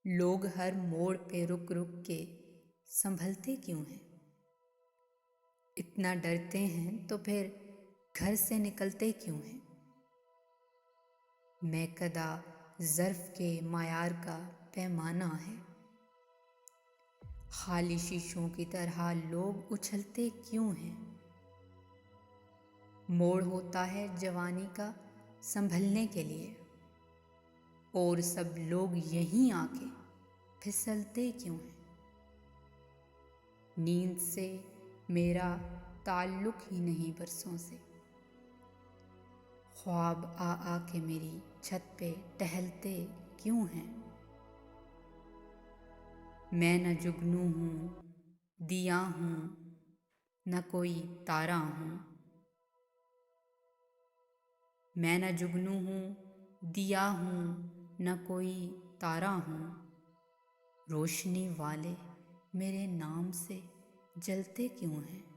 लोग हर मोड़ पे रुक रुक के संभलते क्यों हैं? इतना डरते हैं तो फिर घर से निकलते क्यों हैं? मैं कदा ज़र्फ़ के मायार का पैमाना है। खाली शीशों की तरह लोग उछलते क्यों हैं? मोड़ होता है जवानी का संभलने के लिए, और सब लोग यहीं आके फिसलते क्यों हैं? नींद से मेरा ताल्लुक ही नहीं बरसों से। ख्वाब आ आ के मेरी छत पे टहलते क्यों हैं? मैं न जुगनू हूँ, दिया हूँ, न कोई तारा हूँ। मैं न जुगनू हूँ, दिया हूँ, न कोई तारा हूँ। रोशनी वाले मेरे नाम से जलते क्यों हैं?